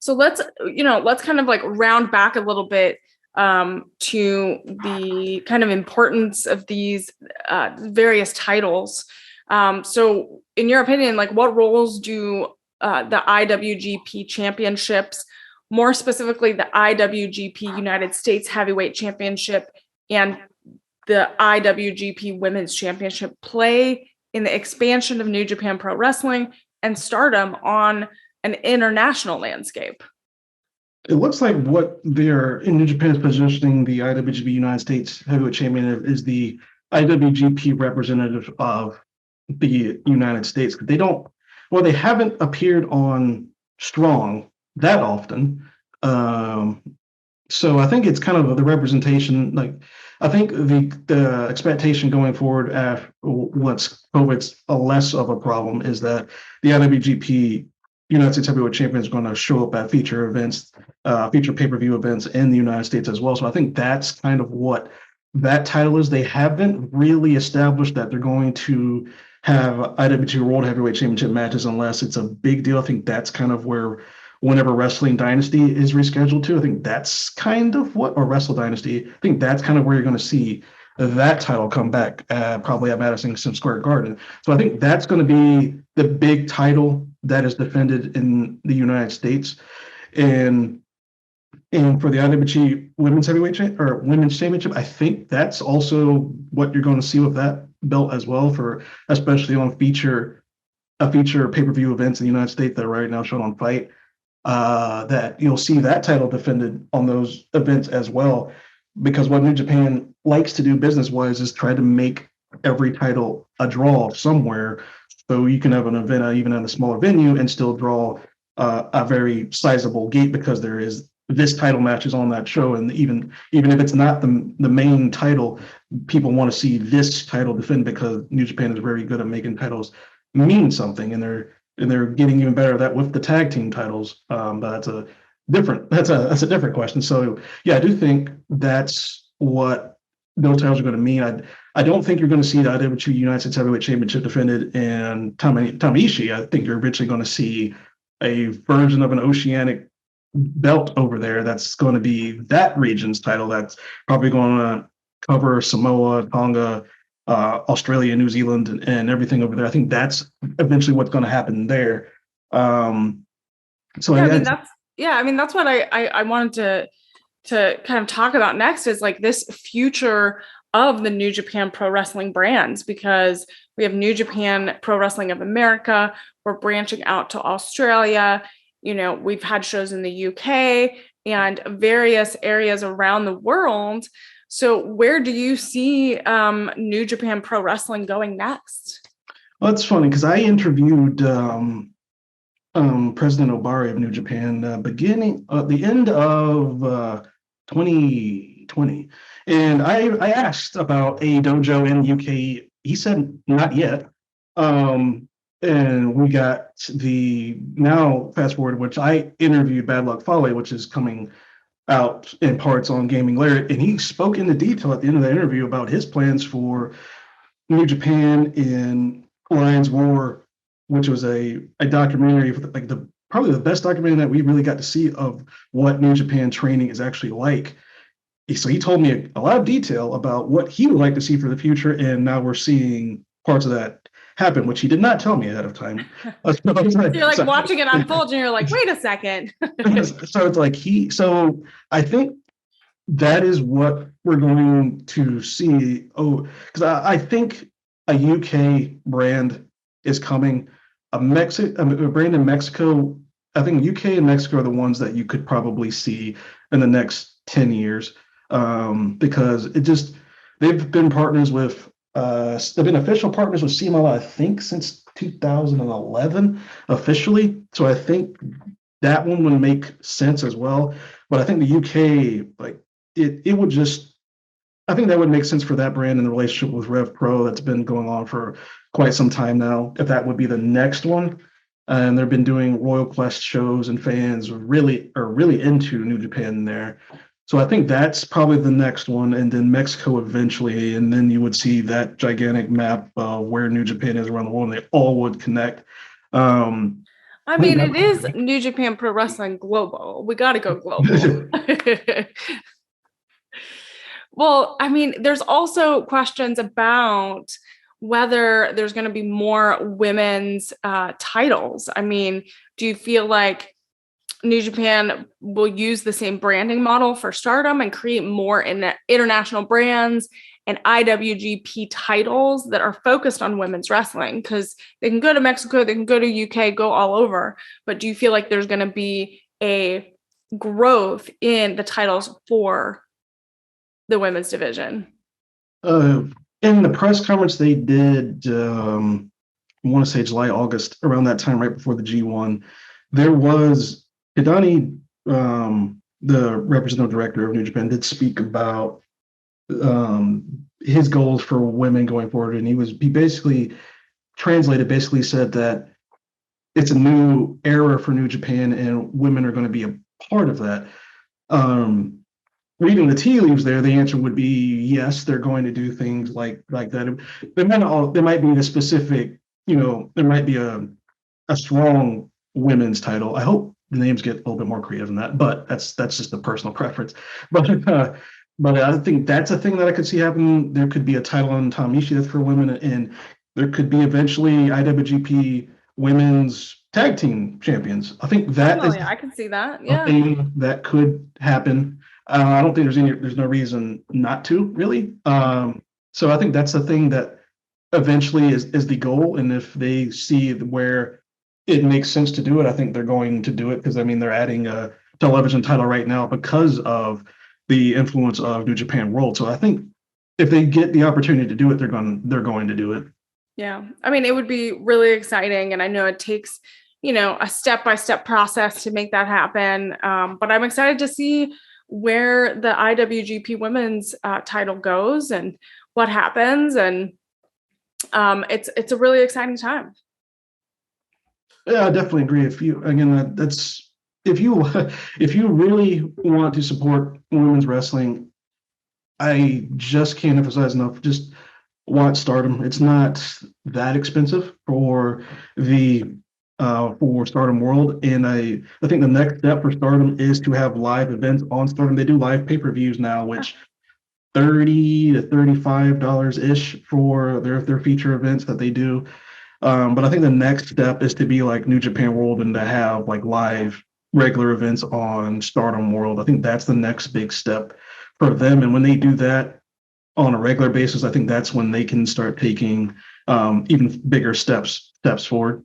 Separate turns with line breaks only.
So let's kind of like round back a little bit to the kind of importance of these various titles. So in your opinion, like what roles do the IWGP championships, more specifically the IWGP United States Heavyweight Championship and the IWGP Women's Championship, play in the expansion of New Japan Pro Wrestling and Stardom on an international landscape?
It looks like what they're in New Japan is positioning the IWGP United States Heavyweight Champion is the IWGP representative of the United States. They haven't appeared on Strong that often. So I think it's kind of the representation. Like, I think the expectation going forward after once COVID's less of a problem is that the IWGP United States Heavyweight Champion is going to show up at feature events, feature pay-per-view events in the United States as well. So I think that's kind of what that title is. They haven't really established that they're going to have IWGP World Heavyweight Championship matches unless it's a big deal. I think that's kind of where whenever Wrestling Dynasty is rescheduled to, I think that's kind of what, or Wrestle Dynasty, I think that's kind of where you're going to see that title come back, probably at Madison Square Garden. So I think that's going to be the big title that is defended in the United States. And for the IWGP Women's Women's Championship, I think that's also what you're going to see with that belt as well, for especially on feature pay-per-view events in the United States that are right now shown on Fight. That you'll see that title defended on those events as well, because what New Japan likes to do business-wise is try to make every title a draw somewhere, so you can have an event even at a smaller venue and still draw a very sizable gate, because there is this title matches on that show, and even if it's not the main title, people want to see this title defend because New Japan is very good at making titles mean something, and they're getting even better at that with the tag team titles. But that's a different question. So yeah, I do think that's what those titles are going to mean. I don't think you're going to see the IWGP United States Heavyweight Championship defended in Tama-Ishii. I think you're eventually going to see a version of an Oceanic belt over there that's going to be that region's title. That's probably going to cover Samoa, Tonga, Australia, New Zealand, and everything over there. I think that's eventually what's going to happen there. That's
what I wanted to kind of talk about next, is like this future of the New Japan Pro Wrestling brands, because we have New Japan Pro Wrestling of America. We're branching out to Australia. We've had shows in the UK and various areas around the world. So where do you see New Japan Pro Wrestling going next?
Well, it's funny because I interviewed President Ohbari of New Japan beginning at the end of 2020. And I asked about a dojo in the UK. He said, not yet. And we got now fast forward, which I interviewed Bad Luck Fale, which is coming out in parts on Gaming Lair, and he spoke into detail at the end of the interview about his plans for New Japan in Orion's War, which was a documentary, like probably the best documentary that we really got to see of what New Japan training is actually like. So he told me a lot of detail about what he would like to see for the future, and now we're seeing parts of that happen, which he did not tell me ahead of time.
You're like watching it unfold, and you're like, wait a second.
So it's like so I think that is what we're going to see. Oh, because I think a UK brand is coming. A brand in Mexico. I think UK and Mexico are the ones that you could probably see in the next 10 years, because they've been partners with. They've been official partners with CMLL, I think, since 2011 officially. So I think that one would make sense as well. But I think the UK, like it would I think that would make sense for that brand in the relationship with Rev Pro that's been going on for quite some time now. If that would be the next one, and they've been doing Royal Quest shows, and fans are really into New Japan there. So I think that's probably the next one, and then Mexico eventually, and then you would see that gigantic map where New Japan is around the world, and they all would connect.
I mean, it is New Japan Pro Wrestling Global. We got to go global. Well, I mean, there's also questions about whether there's going to be more women's titles. I mean, do you feel like New Japan will use the same branding model for Stardom and create more international brands and IWGP titles that are focused on women's wrestling? Because they can go to Mexico, they can go to UK, go all over. But do you feel like there's going to be a growth in the titles for the women's division?
In the press conference they did, I want to say July, August, around that time, right before the G1, there was Hidani, the representative director of New Japan, did speak about his goals for women going forward, and he basically said that it's a new era for New Japan, and women are going to be a part of that. Reading the tea leaves there, the answer would be yes, they're going to do things like that. There might be a specific, there might be a strong women's title. I hope the names get a little bit more creative than that, but that's just a personal preference. But I think that's a thing that I could see happen. There could be a title on Tom Ishii that's for women, and there could be eventually IWGP women's tag team champions. I think that is
I can see that.
a thing that could happen. I don't think there's no reason not to, really. So I think that's the thing that eventually is the goal. And if they see where it makes sense to do it, I think they're going to do it, because I mean they're adding a television title right now because of the influence of New Japan World. So I think if they get the opportunity to do it, they're going to do it.
Yeah, I mean, it would be really exciting, and I know it takes a step-by-step process to make that happen. But I'm excited to see where the IWGP women's title goes and what happens, and it's a really exciting time.
Yeah, I definitely agree. If you really want to support women's wrestling, I just can't emphasize enough. Just watch Stardom. It's not that expensive for Stardom World, and I think the next step for Stardom is to have live events on Stardom. They do live pay-per-views now, which $30 to $35 ish for their feature events that they do. But I think the next step is to be like New Japan World and to have like live regular events on Stardom World. I think that's the next big step for them. And when they do that on a regular basis, I think that's when they can start taking even bigger steps forward.